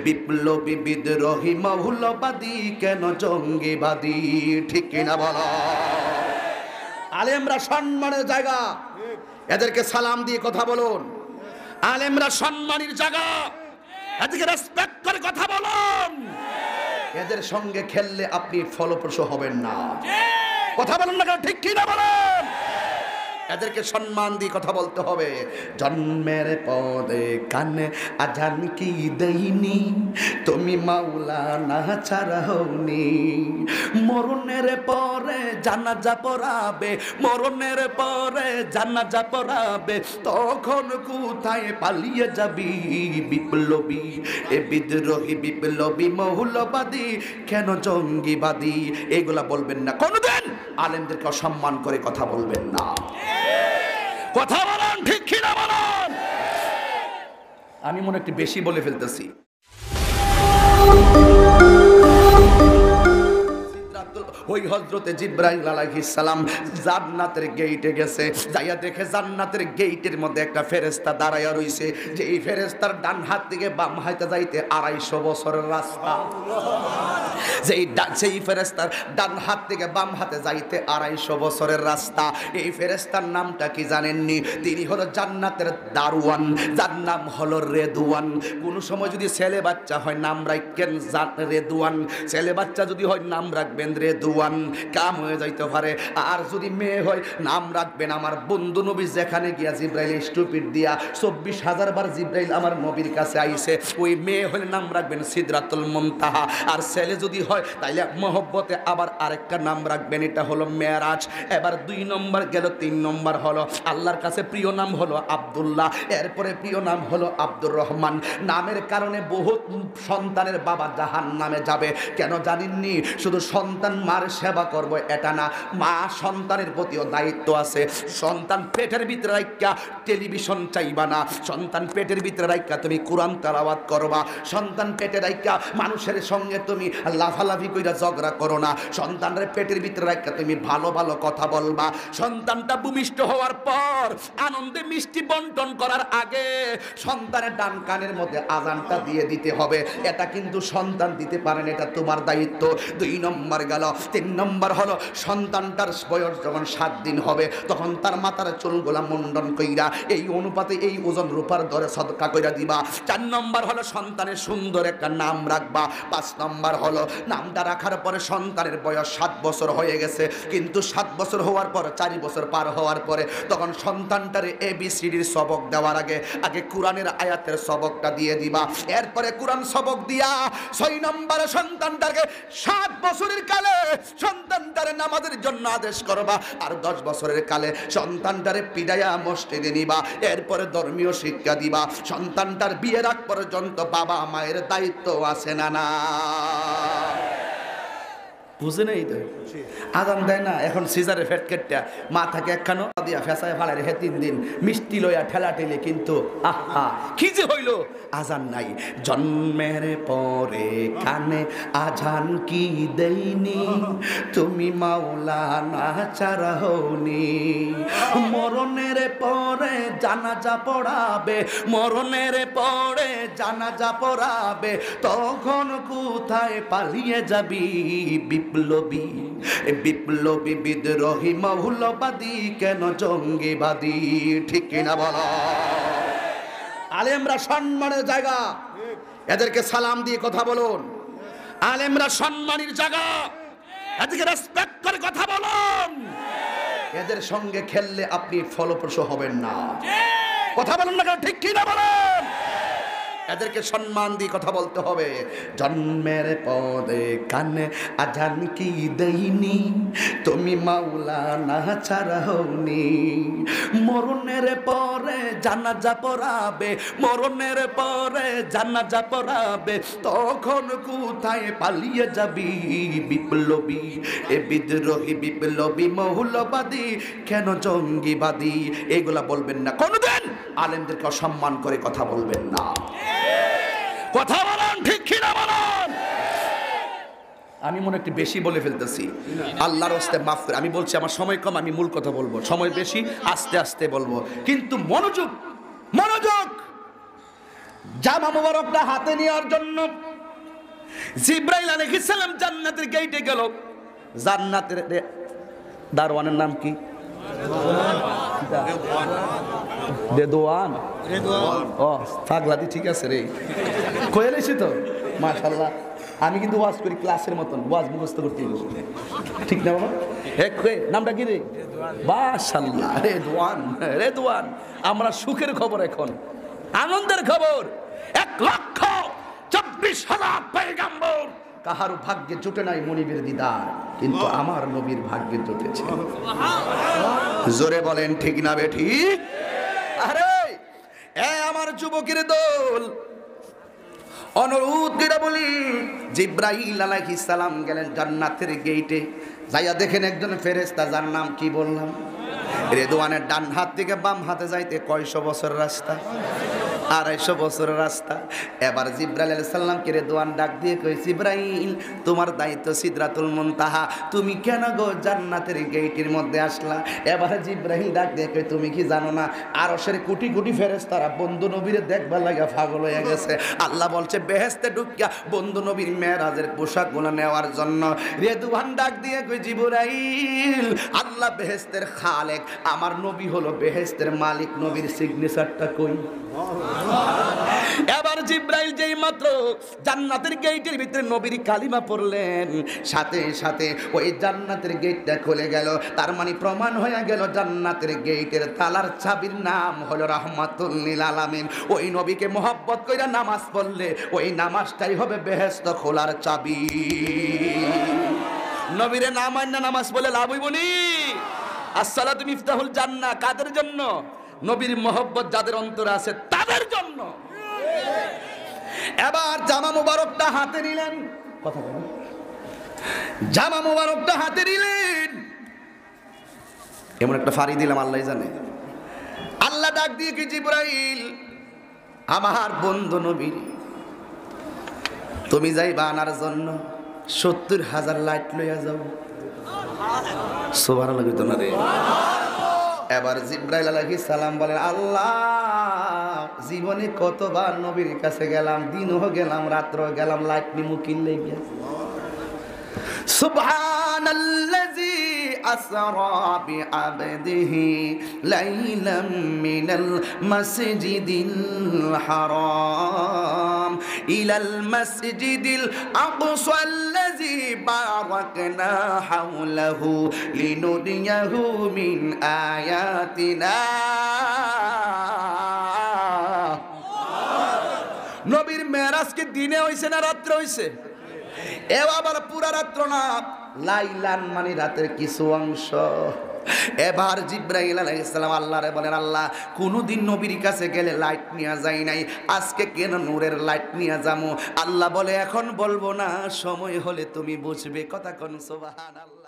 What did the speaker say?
বিপ্লবী বিদ্রোহী মৌলবাদী কেন জঙ্গিবাদী, ঠিক কিনা বলো? আলেমরা সম্মানের জায়গা, এদেরকে সালাম দিয়ে কথা বলুন। আলেমরা সম্মানের জায়গা, এদেরকে রেসপেক্ট করে কথা বলুন। এদের সঙ্গে খেললে আপনি ফলপ্রসূ হবেন না। কথা বলুন না কেন, ঠিক কিনা বলেন? এদেরকে সম্মান দিয়ে কথা বলতে হবে। জন্মের পরে কানে আজান কি দেইনি, তুমি মাওলানা ছাড়া হওনি। মরণের পরে জানাজা পড়াবে, মরণের পরে জানাজা পড়াবে, তখন কোথায় পালিয়ে যাবি? বিপ্লবী এ বিদ্রোহী বিপ্লবী মৌলবাদী কেন জঙ্গিবাদী, এগুলা বলবেন না কোনদিন। আলেমদেরকে অসম্মান করে কথা বলবেন না। কথা বলেন, ঠিক কিনা বলেন? আমি মনে একটু বেশি বলে ফেলতেছি। ওই হযরতে জিবরাইল আলাইহিস সালাম জান্নাতের গেটে গেছে, যাইয়া দেখে জান্নাতের গেটের মধ্যে একটা ফেরেশতা দাঁড়ায়া রইছে, যে এই ফেরেশতার ডান হাত থেকে বাম হাতে যাইতে 250 বছরের রাস্তা। যেই ফেরেশতার ডান হাত থেকে বাম হাতে যাইতে 250 বছরের রাস্তা। এই ফেরেশতার নামটা কি জানেননি? তিনি হলো জান্নাতের দারওয়ান, যার নাম হলো রেদওয়ান। কোন সময় যদি ছেলে বাচ্চা হয় নাম রাখবেন রেদওয়ান, ছেলে বাচ্চা যদি হয় নাম রাখবেন রেদওয়ান, কাম হয়ে যাইতে পারে। আর যদি মেয়ে হয় নাম রাখবেন আমার বন্ধু নবী যেখানে গিয়া জিবরাইল স্টুপিড দিয়া 24,000 বার জিবরাইল আমার নবীর কাছে আইছে, ওই মেয়ে হলে নাম রাখবেন সিদরাতুল মুনতাহা। আর ছেলে যদি হয় তাইলে মহব্বতে আবার আরেকটা নাম রাখবেন, এটা হলো মেরাজ। এবার 2 নম্বর গেল, 3 নম্বর হলো আল্লাহর কাছে প্রিয় নাম হলো আব্দুল্লাহ, এরপরে প্রিয় নাম হলো আব্দুর রহমান। নামের কারণে বহুত সন্তানের বাবা জাহান্নামে যাবে। কেন জানেননি? শুধু সন্তান মার সেবা করবো এটা না, মা সন্তানের প্রতিও দায়িত্ব আছে। সন্তান পেটের ভিতরে রাইখা টেলিভিশন চাইবা না, সন্তান পেটের ভিতরে রাইখা তুমি কোরআন তেলাওয়াত করবা। সন্তান পেটে রাইখা মানুষের সঙ্গে তুমি লাফালাফি কইরা ঝগড়া করো না। সন্তানের পেটের ভিতরে রাইখা তুমি ভালো ভালো কথা বলবা। সন্তানটা ভূমিষ্ঠ হওয়ার পর আনন্দে মিষ্টি বন্টন করার আগে সন্তানের ডান কানের মধ্যে আজানটা দিয়ে দিতে হবে। এটা কিন্তু সন্তান দিতে পারেন, এটা তোমার দায়িত্ব। 2 নম্বর গেল। 3 নম্বর হলো সন্তানটার বয়স যখন 7 দিন হবে তখন তার মাথার চুলগুলা মুন্ডন কইরা এই অনুপাতে এই ওজন রূপার দরে সদকা কইরা দিবা। 4 নম্বর হলো সন্তানের সুন্দর একটা নাম রাখবা। 5 নম্বর হলো নামটা রাখার পরে সন্তানের বয়স 7 বছর হয়ে গেছে, কিন্তু 7 বছর হওয়ার পর 4 বছর পার হওয়ার পরে তখন সন্তানটারে ABCDর সবক দেওয়ার আগে কোরআনের আয়াতের সবকটা দিয়ে দিবা। এরপরে কোরআন সবক দিয়া 6 নম্বরে সন্তানটাকে 7 বছরের কালে সন্তানটারে নামাজের জন্য আদেশ করবা। আর 10 বছরের কালে সন্তানটারে পিডাইয়া মসজিদে নিবা। এরপরে ধর্মীয় শিক্ষা দিবা। সন্তানটার বিয়ের আগ পর্যন্ত বাবা মায়ের দায়িত্ব আছে না না? বুঝে নেই তো? আজান দেয় না এখন সিজারে ফেট কেটটা মা থাকে একখানো দিয়া ফেসায় ফালাই রেখে 3 দিন মিষ্টি লইয়া ঠেলা ঠেলে, কিন্তু আহা কি যে হইল, আজান নাই। জন্মের পরে কানে আজান কি দেইনি, তুমি মাওলানা ছাড়া হওনি। মরণের পরে জানাজা পড়াবে, মরণের পরে জানাজা পড়াবে, তখন কোথায় পালিয়ে যাবি? বিপ্লবী বিপ্লবী বিদ্রোহী মৌলবাদী কেন জঙ্গিবাদী, ঠিক কিনা বলো? আলেমরা সম্মানের জায়গা, এদেরকে সালাম দিয়ে কথা বলুন। আলেমরা সম্মানের জায়গা, এদেরকে রেসপেক্ট করে কথা বলুন। এদের সঙ্গে খেললে আপনি ফলপ্রসূ হবেন না। কথা বলুন না কেন, ঠিক কিনা বলেন? এদেরকে সম্মান দিয়ে কথা বলতে হবে। জন্মের পরে কানে আজান কি দেইনি, তুমি মাওলানা ছাড়া হওনি। মরণের পরে জানাজা পড়াবে, মরণের পরে জানাজা পড়াবে, তখন কোথায় পালিয়ে যাবি? বিপ্লবী এ বিদ্রোহী বিপ্লবী মৌলবাদী কেন জঙ্গিবাদী, এগুলা বলবেন না কোনদিন। আলেমদেরকে অসম্মান করে কথা বলবেন না। কথা বলেন, ঠিক কিনা বলেন? আমি মনে একটু বেশি বলে ফেলতেছি, আল্লাহর হস্তে মাফ করে। আমি বলছি আমার সময় কম, আমি মূল কথা বলবো, সময় বেশি আস্তে আস্তে বলবো, কিন্তু মনোযোগ মনোযোগ। জামা মুবারকটা হাতে নেওয়ার জন্য জিবরাইল আলাইহিস সালাম জান্নাতের গেটে গেল। জান্নাতের দারওয়ানের নাম কি? রেদওয়ান। ও পাগলাদি ঠিক আছে রে, কয়ে লাইছি তো মাশাআল্লাহ। আমি কিন্তু ওয়াজ করি ক্লাসের মতন, ওয়াজ মুখস্থ করতে ঠিক না বাবা? নামটা কি রে? মাশাআল্লাহ, রেদওয়ান। রেদওয়ান। আমরা সুখের খবর, এখন আনন্দের খবর। 1,24,000 পয়গম্বর কাহারও ভাগ্যে জুটে নাই মনিবের দিদার, কিন্তু আমার নবীর ভাগ্যে জুটেছে। জোরে বলেন ঠিক না বে ঠিক? আরে আমার যুবকের দল, অনুরোধ করে বলি, জিবরাইল আলাইহিস সালাম গেলেন জান্নাতের গেটে। যাইয়া দেখেন একজন ফেরেশতা, যার নাম কি বললাম, রেদওয়ানের ডান হাত থেকে বাম হাতে যাইতে কয়শো বছর রাস্তা? 250 বছরের রাস্তা। এবার জিবরাইল আলাইহিস সালামকে রেদওয়ান ডাক দিয়ে কই, জিবরাইল তোমার দায়িত্ব সিদরাতুল মুনতাহা, তুমি কেন গো জান্নাতের গেটের মধ্যে আসলা? এবার জিবরাইল ডাক দিয়ে কই, তুমি কি জানো না আরশের কোটি কোটি ফেরেশতারা বন্ধু নবীরে দেখবার লাগা পাগল হয়ে গেছে। আল্লাহ বলছে বেহেশতে ঢুকিয়া বন্ধু নবীর মেরাজের পোশাকগুলো নেওয়ার জন্য। রেদওয়ান ডাক দিয়ে কই, জিবরাইল আল্লাহ বেহেশতের খালেক, আমার নবী হলো বেহেশতের মালিক, নবীর সিগনেচারটা কই? এবার জিবরাইল যেই মাত্র জান্নাতের গেটের ভিতরে নবীর কালিমা পড়লেন, সাথে সাথে ওই জান্নাতের গেটটা খুলে গেল। তার মানে প্রমাণ হয়ে গেল জান্নাতের গেটের তালার চাবির নাম হলো রাহমাতুল লিল আলামিন। ওই নবীকে মহব্বত কইরা নামাজ পড়লে ওই নামাজটাই হবে বেহেশত খোলার চাবি। নবীরে না মান্য নামাজ পড়লে লাভ হইব নি? আসসালাতু মিফতাহুল জান্নাহ কাদের জন্য? নবীর মহব্বত যাদের অন্তরে আছে তাদের জন্য। এবার জামা মুবারকটা হাতে নিলেন, কথা বলেন, জামা মুবারকটা হাতে নিলেন। এমন একটা ফাড়ি দিলাম আল্লাহ জানে। আল্লাহ ডাক দিয়ে কি, জিবরাইল আমার বন্ধু নবী, তুমি যাইবা আনার জন্য 70,000 লাইট লইয়া যাও। সুবহানাল্লাহ কইতো না রে। এবার জিবরাইল আলাইহিস সালাম বলেন, আল্লাহ জীবনে কতবার নবীর কাছে গেলাম, দিনও গেলাম রাত্রও গেলাম, লাইট নিমু কিনলে গিয়া। সুবহানাল্লাযী আসরা বিআবদিহি লাইলাম মিনাল মাসজিদিল হারাম ইলাল মাসজিদিল আকসাল্লাযী বারাকনা হাওলাহু লিনুরিয়াহু মিন আয়াতিনা। নবীর মেরাজ কি দিনে হইছে না রাত্রে হইছে? এ আবার পুরা রাত্র না, লাইলান মানে রাতের কিছু অংশ। এবার জিবরাইল আলাইহিস সালাম আল্লাহরে বলেন, আল্লাহ কোনদিন নবীর কাছে গেলে লাইট নিয়ে যাই নাই, আজকে কেন নূরের লাইট নিয়ে যাবো? আল্লাহ বলে, এখন বলবো না, সময় হলে তুমি বুঝবে। কথা কোন সুবহানাল্লাহ।